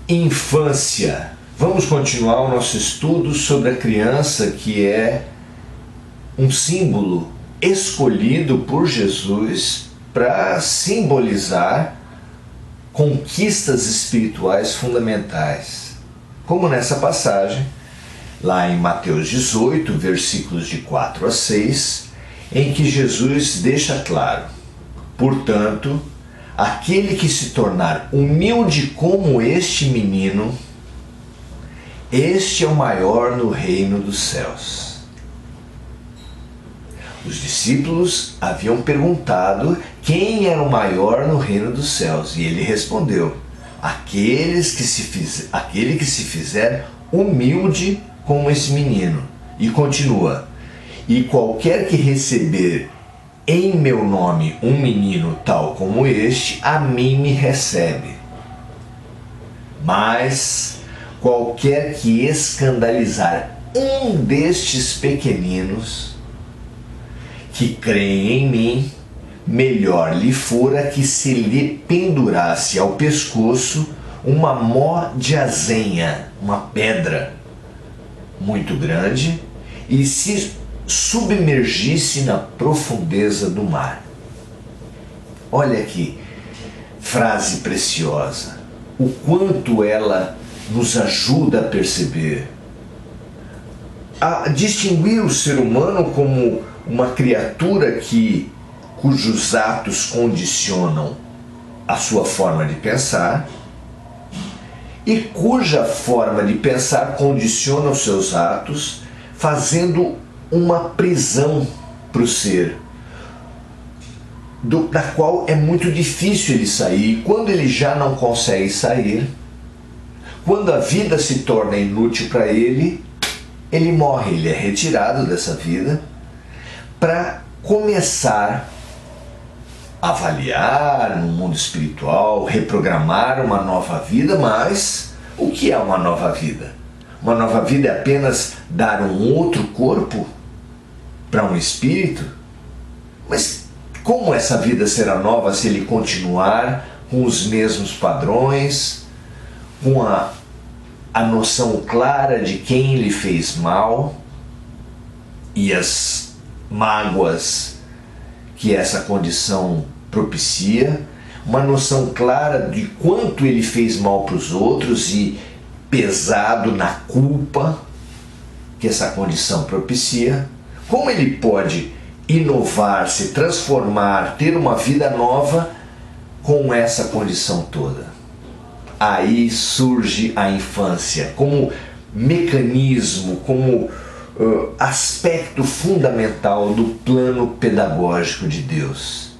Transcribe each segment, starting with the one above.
Infância. Vamos continuar o nosso estudo sobre a criança, que é um símbolo escolhido por Jesus para simbolizar conquistas espirituais fundamentais. Como nessa passagem, lá em Mateus 18, versículos de 4 a 6, em que Jesus deixa claro: portanto, aquele que se tornar humilde como este menino, este é o maior no reino dos céus. Os discípulos haviam perguntado quem era o maior no reino dos céus, e ele respondeu: aquele que se fizer humilde como esse menino. E continua: e qualquer que receber em meu nome um menino tal como este, a mim me recebe. Mas qualquer que escandalizar um destes pequeninos que creem em mim, melhor lhe fora que se lhe pendurasse ao pescoço uma mó de azenha, uma pedra muito grande, e se submergisse na profundeza do mar. Olha que frase preciosa, o quanto ela nos ajuda a perceber, a distinguir o ser humano como uma criatura cujos atos condicionam a sua forma de pensar e cuja forma de pensar condiciona os seus atos, fazendo uma prisão para o ser, da qual é muito difícil ele sair. E quando ele já não consegue sair, quando a vida se torna inútil para ele, ele morre, ele é retirado dessa vida para começar a avaliar no mundo espiritual, reprogramar uma nova vida. Mas o que é uma nova vida? Uma nova vida é apenas dar um outro corpo para um espírito? Mas como essa vida será nova se ele continuar com os mesmos padrões, com a noção clara de quem lhe fez mal e as mágoas que essa condição propicia, uma noção clara de quanto ele fez mal para os outros e pesado na culpa que essa condição propicia? Como ele pode inovar, se transformar, ter uma vida nova com essa condição toda? Aí surge a infância como mecanismo, como aspecto fundamental do plano pedagógico de Deus.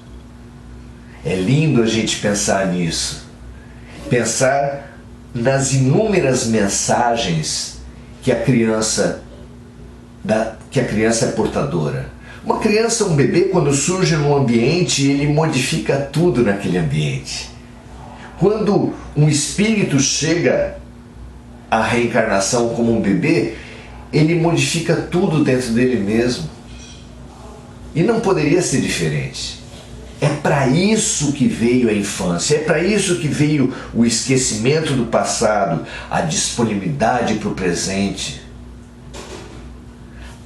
É lindo a gente pensar nisso, pensar nas inúmeras mensagens que a criança é portadora. Uma criança, um bebê, quando surge num ambiente, ele modifica tudo naquele ambiente. Quando um espírito chega à reencarnação como um bebê, ele modifica tudo dentro dele mesmo. E não poderia ser diferente. É para isso que veio a infância, é para isso que veio o esquecimento do passado, a disponibilidade para o presente,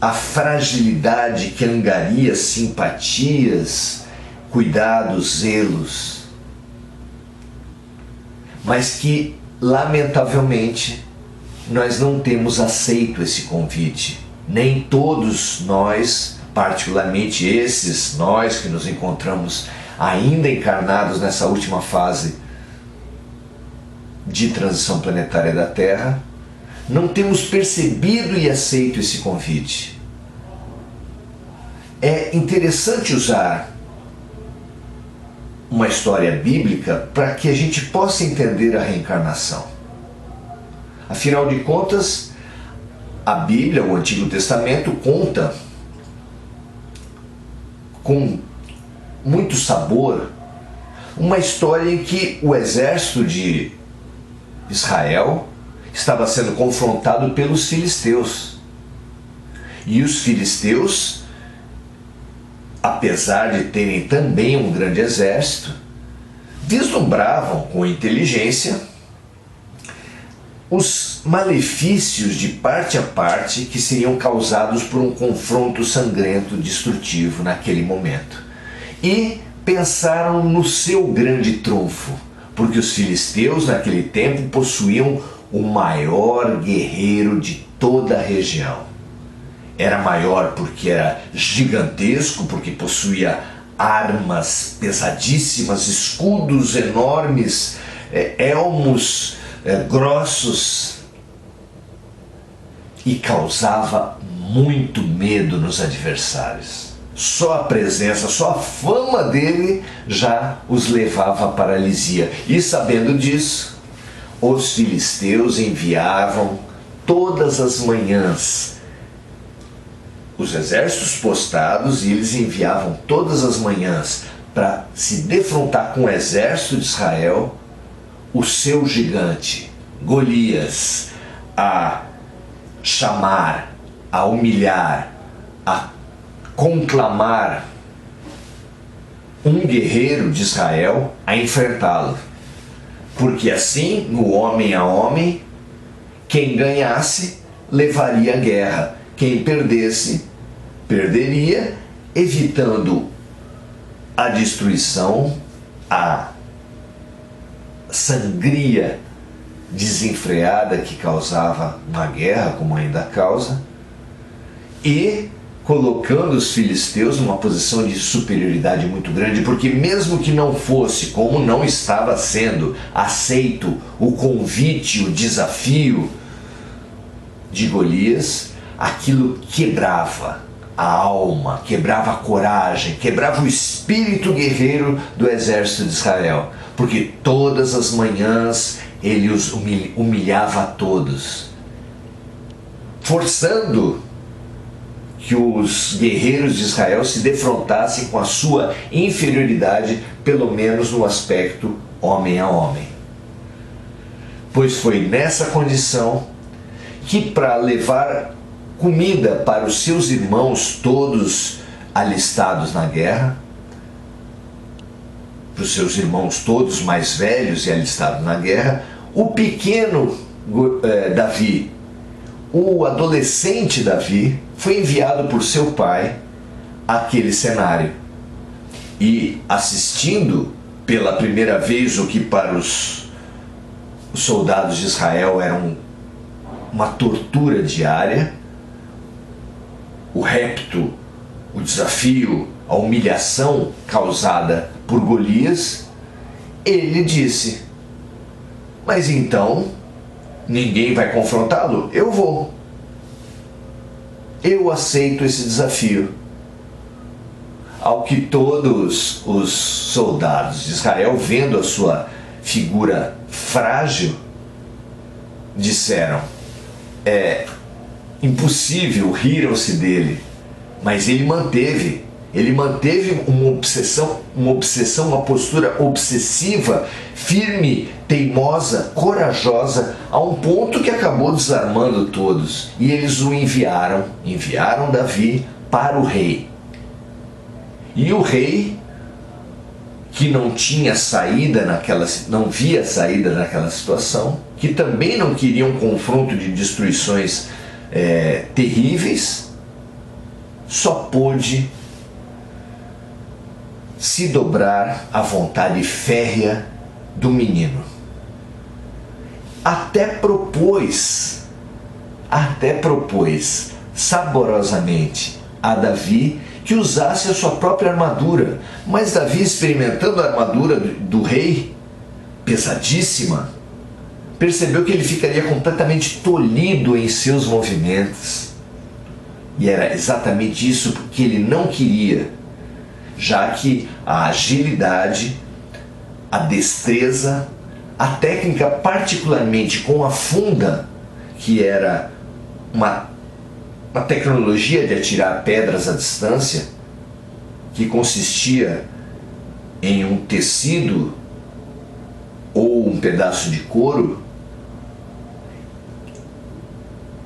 a fragilidade que angaria simpatias, cuidados, zelos, mas que, lamentavelmente, nós não temos aceito esse convite. Nem todos nós, particularmente nós que nos encontramos ainda encarnados nessa última fase de transição planetária da Terra, não temos percebido e aceito esse convite. É interessante usar uma história bíblica para que a gente possa entender a reencarnação. Afinal de contas, a Bíblia, o Antigo Testamento, conta com muito sabor uma história em que o exército de Israel estava sendo confrontado pelos filisteus. E os filisteus, apesar de terem também um grande exército, vislumbravam com inteligência os malefícios de parte a parte que seriam causados por um confronto sangrento, destrutivo naquele momento. E pensaram no seu grande trunfo, porque os filisteus naquele tempo possuíam o maior guerreiro de toda a região. Era maior porque era gigantesco, porque possuía armas pesadíssimas, escudos enormes, elmos grossos, e causava muito medo nos adversários. Só a presença, só a fama dele já os levava à paralisia. E sabendo disso, os filisteus enviavam todas as manhãs os exércitos postados, e eles enviavam todas as manhãs para se defrontar com o exército de Israel, o seu gigante, Golias, a chamar, a humilhar, a conclamar um guerreiro de Israel a enfrentá-lo. Porque assim, no homem a homem, quem ganhasse levaria a guerra, quem perdesse, perderia, evitando a destruição, a sangria desenfreada que causava uma guerra, como ainda causa, e colocando os filisteus numa posição de superioridade muito grande, porque mesmo que não fosse, como não estava sendo aceito o convite, o desafio de Golias, aquilo quebrava a alma, quebrava a coragem, quebrava o espírito guerreiro do exército de Israel, porque todas as manhãs ele os humilhava a todos, forçando que os guerreiros de Israel se defrontassem com a sua inferioridade, pelo menos no aspecto homem a homem. Pois foi nessa condição que, para levar comida para os seus irmãos todos alistados na guerra, para os seus irmãos todos mais velhos e alistados na guerra, o pequeno Davi, o adolescente Davi, foi enviado por seu pai àquele cenário. E assistindo pela primeira vez o que para os soldados de Israel era uma tortura diária, o repto, o desafio, a humilhação causada por Golias, ele disse: mas então ninguém vai confrontá-lo? Eu vou. Eu aceito esse desafio. Ao que todos os soldados de Israel, vendo a sua figura frágil, disseram: é impossível, riram-se dele. Mas ele manteve uma obsessão, uma postura obsessiva, firme, teimosa, corajosa, a um ponto que acabou desarmando todos. E eles o enviaram Davi para o rei. E o rei, que não via saída naquela situação, que também não queria um confronto de destruições terríveis, só pôde se dobrar à vontade férrea do menino. Até propôs saborosamente a Davi que usasse a sua própria armadura, mas Davi, experimentando a armadura do rei, pesadíssima, percebeu que ele ficaria completamente tolhido em seus movimentos. E era exatamente isso que ele não queria, já que a agilidade, a destreza, a técnica, particularmente com a funda, que era uma tecnologia de atirar pedras à distância, que consistia em um tecido ou um pedaço de couro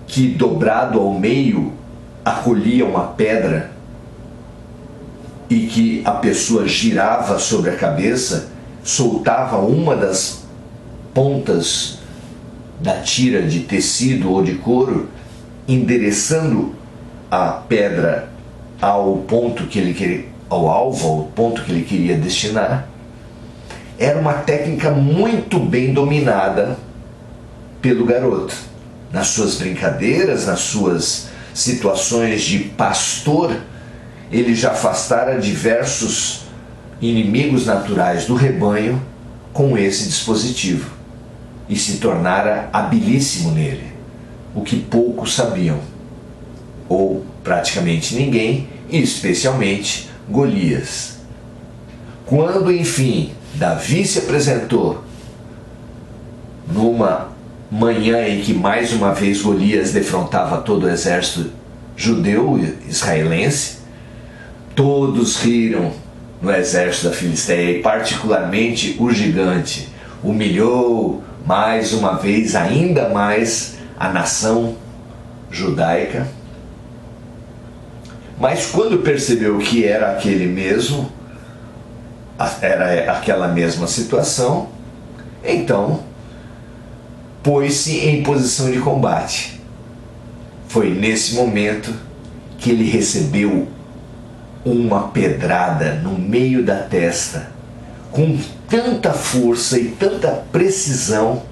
que, dobrado ao meio, acolhia uma pedra e que a pessoa girava sobre a cabeça, soltava uma das pontas da tira de tecido ou de couro, endereçando a pedra ao ponto que ele queria, ao alvo, ao ponto que ele queria destinar, era uma técnica muito bem dominada pelo garoto. Nas suas brincadeiras, nas suas situações de pastor, ele já afastara diversos inimigos naturais do rebanho com esse dispositivo e se tornara habilíssimo nele, o que poucos sabiam, ou praticamente ninguém, e especialmente Golias. Quando, enfim, Davi se apresentou numa manhã em que mais uma vez Golias defrontava todo o exército judeu e israelense, todos riram no exército da Filisteia, e particularmente o gigante humilhou mais uma vez, ainda mais, a nação judaica. Mas quando percebeu que era aquele mesmo, era aquela mesma situação, então pôs-se em posição de combate. Foi nesse momento que ele recebeu uma pedrada no meio da testa, com tanta força e tanta precisão,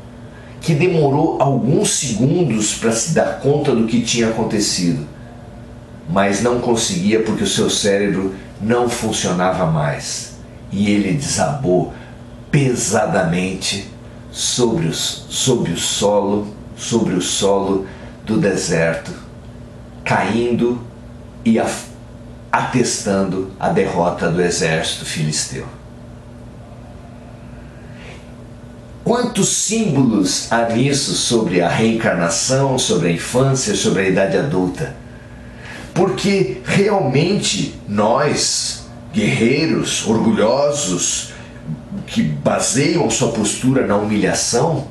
que demorou alguns segundos para se dar conta do que tinha acontecido, mas não conseguia porque o seu cérebro não funcionava mais, e ele desabou pesadamente sobre o solo do deserto, caindo e atestando a derrota do exército filisteu. Quantos símbolos há nisso sobre a reencarnação, sobre a infância, sobre a idade adulta? Porque realmente nós, guerreiros, orgulhosos, que baseiam sua postura na humilhação,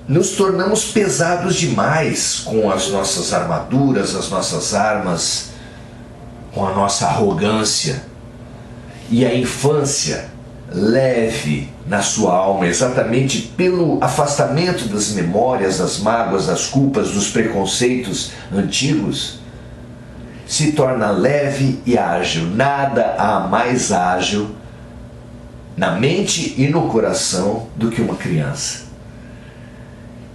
nos tornamos pesados demais com as nossas armaduras, as nossas armas, com a nossa arrogância. E a infância, leve na sua alma, exatamente pelo afastamento das memórias, das mágoas, das culpas, dos preconceitos antigos, se torna leve e ágil. Nada há mais ágil na mente e no coração do que uma criança.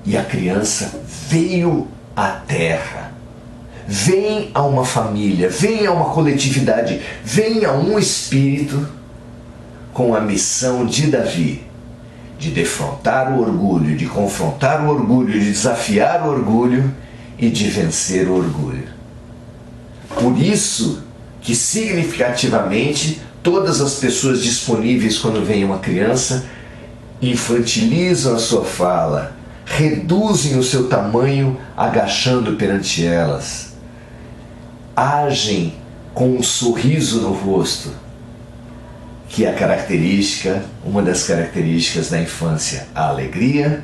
E a criança veio à terra, vem a uma família, vem a uma coletividade, vem a um espírito com a missão de Davi, de defrontar o orgulho, de confrontar o orgulho, de desafiar o orgulho e de vencer o orgulho. Por isso que significativamente todas as pessoas disponíveis quando vem uma criança infantilizam a sua fala, reduzem o seu tamanho agachando perante elas, agem com um sorriso no rosto, que é a característica, uma das características da infância: a alegria,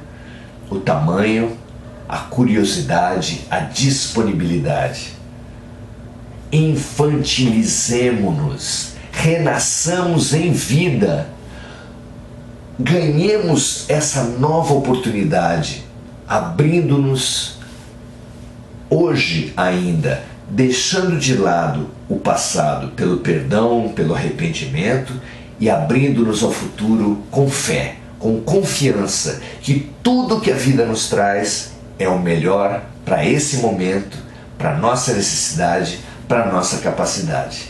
o tamanho, a curiosidade, a disponibilidade. Infantilizemo-nos, renasçamos em vida, ganhemos essa nova oportunidade, abrindo-nos hoje ainda, deixando de lado o passado pelo perdão, pelo arrependimento, e abrindo-nos ao futuro com fé, com confiança que tudo que a vida nos traz é o melhor para esse momento, para a nossa necessidade, para a nossa capacidade.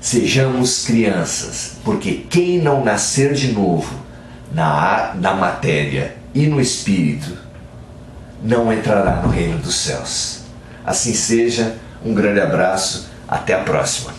Sejamos crianças, porque quem não nascer de novo na matéria e no espírito não entrará no reino dos céus. Assim seja, um grande abraço, até a próxima.